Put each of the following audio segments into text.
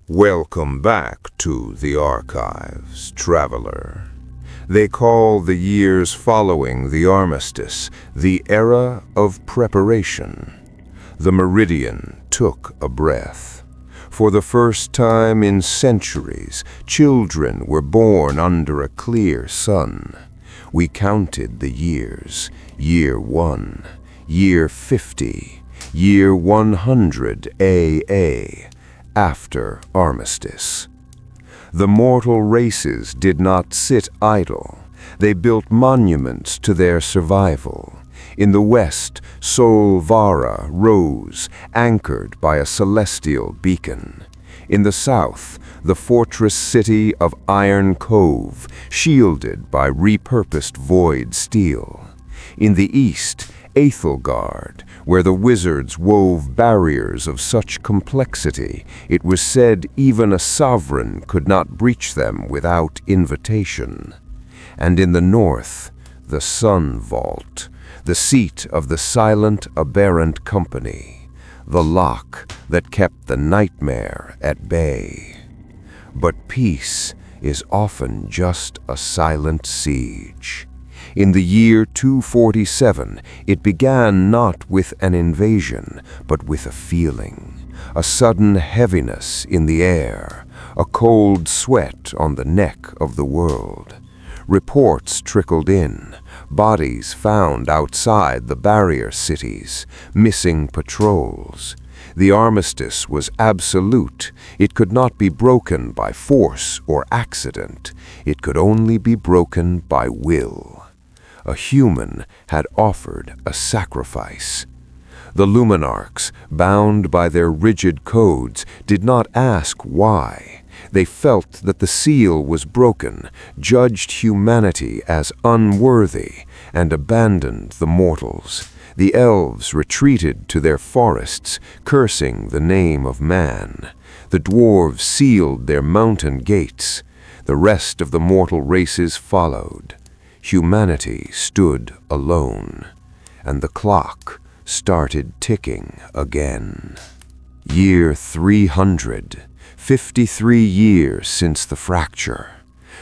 Welcome back to the Archives, traveler. They call the years following the Armistice the era of preparation. The Meridian took a breath. For the first time in centuries, children were born under a clear sun. We counted the years, year 1, year 50, year 100 AA, after Armistice. The mortal races did not sit idle. They built monuments to their survival. In the west, Sol Vara rose, anchored by a celestial beacon. In the south, the fortress city of Iron Cove, shielded by repurposed void steel. In the east, Aethelgard, where the wizards wove barriers of such complexity, it was said even a sovereign could not breach them without invitation. And in the north, the Sun Vault, the seat of the silent, aberrant company, the lock that kept the nightmare at bay. But peace is often just a silent siege. In the year 247, it began not with an invasion, but with a feeling, a sudden heaviness in the air, a cold sweat on the neck of the world. Reports trickled in, bodies found outside the barrier cities, missing patrols. The Armistice was absolute. It could not be broken by force or accident. It could only be broken by will. A human had offered a sacrifice. The Luminarchs, bound by their rigid codes, did not ask why. They felt that the seal was broken, judged humanity as unworthy, and abandoned the mortals. The elves retreated to their forests, cursing the name of man. The dwarves sealed their mountain gates. The rest of the mortal races followed. Humanity stood alone, and the clock started ticking again. Year 300, 53 years since the fracture.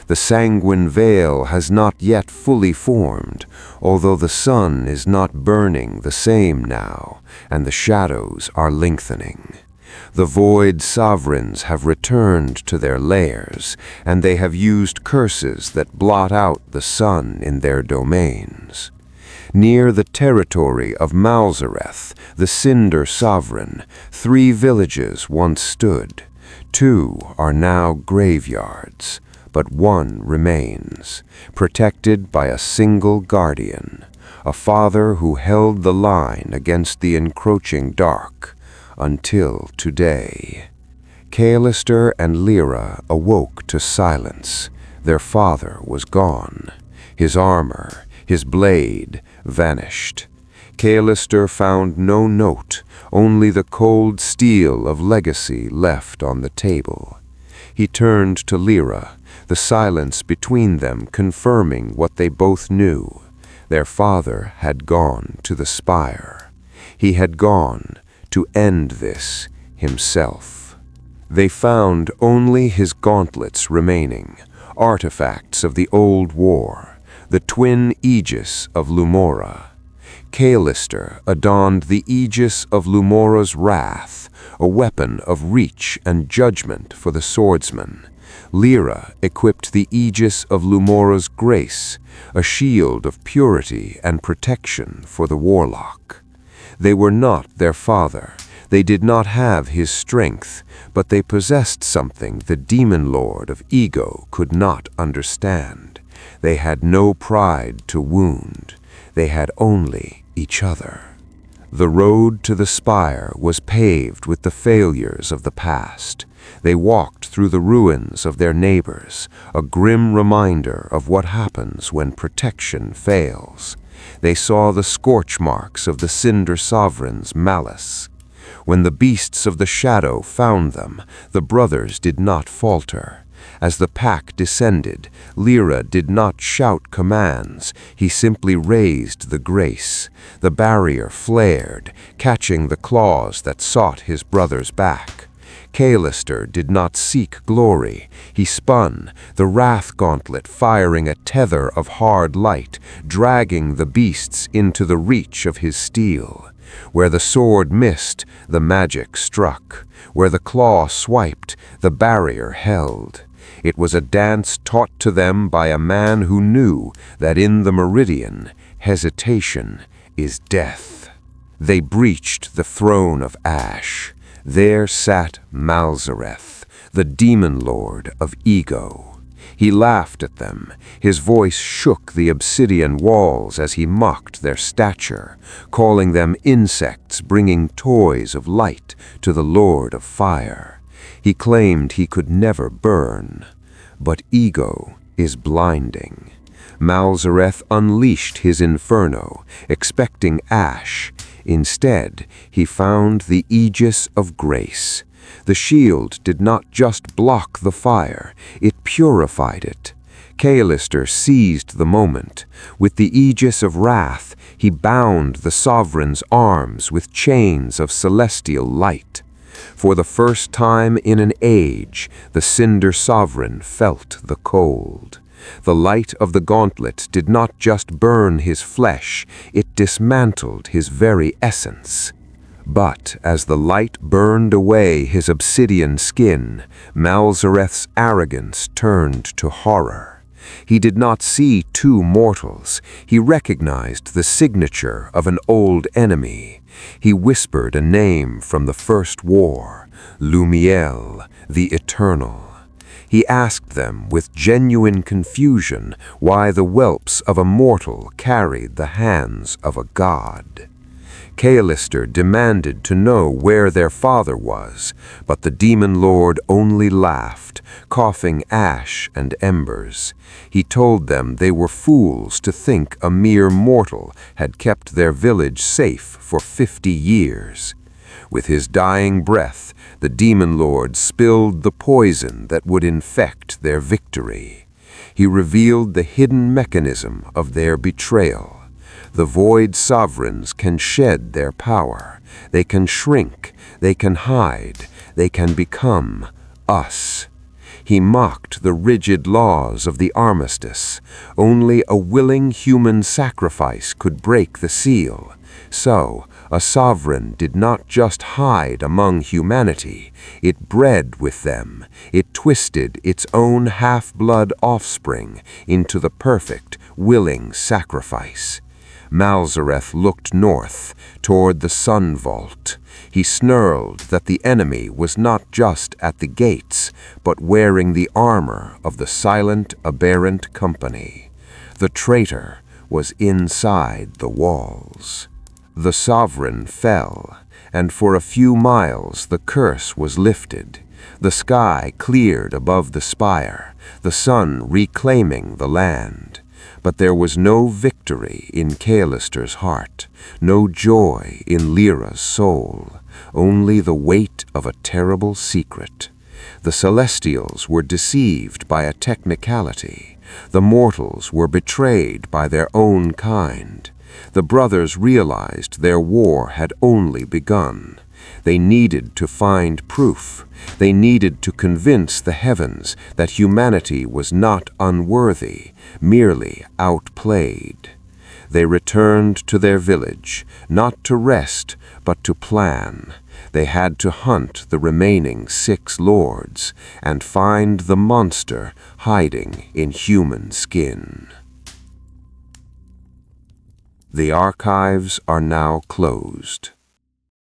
The sanguine veil has not yet fully formed, although the sun is not burning the same now, and the shadows are lengthening. The void sovereigns have returned to their lairs, and they have used curses that blot out the sun in their domains. Near the territory of Malzareth, the Cinder Sovereign, 3 villages once stood. 2 are now graveyards, but 1 remains, protected by a single guardian, a father who held the line against the encroaching dark. Until today. Callister and Lyra awoke to silence. Their father was gone. His armor, his blade, vanished. Callister found no note, only the cold steel of legacy left on the table. He turned to Lyra, the silence between them confirming what they both knew. Their father had gone to the Spire. He had gone to end this himself. They found only his gauntlets remaining, artifacts of the old war, the Twin Aegis of Lumora. Callister adorned the Aegis of Lumora's wrath, a weapon of reach and judgment for the swordsman. Lyra equipped the Aegis of Lumora's grace, a shield of purity and protection for the warlock. They were not their father. They did not have his strength, but they possessed something the demon lord of ego could not understand. They had no pride to wound. They had only each other. The road to the Spire was paved with the failures of the past. They walked through the ruins of their neighbors, a grim reminder of what happens when protection fails. They saw the scorch marks of the Cinder Sovereign's malice. When the beasts of the shadow found them, the brothers did not falter. As the pack descended, Lyra did not shout commands. He simply raised the grace. The barrier flared, catching the claws that sought his brother's back. Callister did not seek glory. He spun, the wrath gauntlet firing a tether of hard light, dragging the beasts into the reach of his steel. Where the sword missed, the magic struck. Where the claw swiped, the barrier held. It was a dance taught to them by a man who knew that in the Meridian, hesitation is death. They breached the throne of Ash. There sat Malzareth, the demon lord of ego. He laughed at them. His voice shook the obsidian walls as he mocked their stature, calling them insects bringing toys of light to the Lord of Fire. He claimed he could never burn. But ego is blinding. Malzareth unleashed his inferno, expecting ash. Instead, he found the Aegis of Grace. The shield did not just block the fire, it purified it. Callister seized the moment. With the Aegis of Wrath, he bound the Sovereign's arms with chains of celestial light. For the first time in an age, the Cinder Sovereign felt the cold. The light of the gauntlet did not just burn his flesh, it dismantled his very essence. But as the light burned away his obsidian skin, Malzareth's arrogance turned to horror. He did not see two mortals. He recognized the signature of an old enemy. He whispered a name from the First War, Lumiel, the Eternal. He asked them with genuine confusion why the whelps of a mortal carried the hands of a god. Callister demanded to know where their father was, but the demon lord only laughed, coughing ash and embers. He told them they were fools to think a mere mortal had kept their village safe for 50 years. With his dying breath, the demon lord spilled the poison that would infect their victory. He revealed the hidden mechanism of their betrayal. The Void Sovereigns can shed their power. They can shrink. They can hide. They can become us. He mocked the rigid laws of the Armistice. Only a willing human sacrifice could break the seal. So, a sovereign did not just hide among humanity. It bred with them. It twisted its own half-blood offspring into the perfect, willing sacrifice. Malzareth looked north, toward the sun vault. He snarled that the enemy was not just at the gates, but wearing the armor of the silent, aberrant company. The traitor was inside the walls. The sovereign fell, and for a few miles the curse was lifted. The sky cleared above the spire, the sun reclaiming the land. But there was no victory in Callister's heart, no joy in Lyra's soul, only the weight of a terrible secret. The Celestials were deceived by a technicality. The mortals were betrayed by their own kind. The brothers realized their war had only begun. They needed to find proof. They needed to convince the heavens that humanity was not unworthy, merely outplayed. They returned to their village, not to rest, but to plan. They had to hunt the remaining 6 lords and find the monster hiding in human skin. The archives are now closed.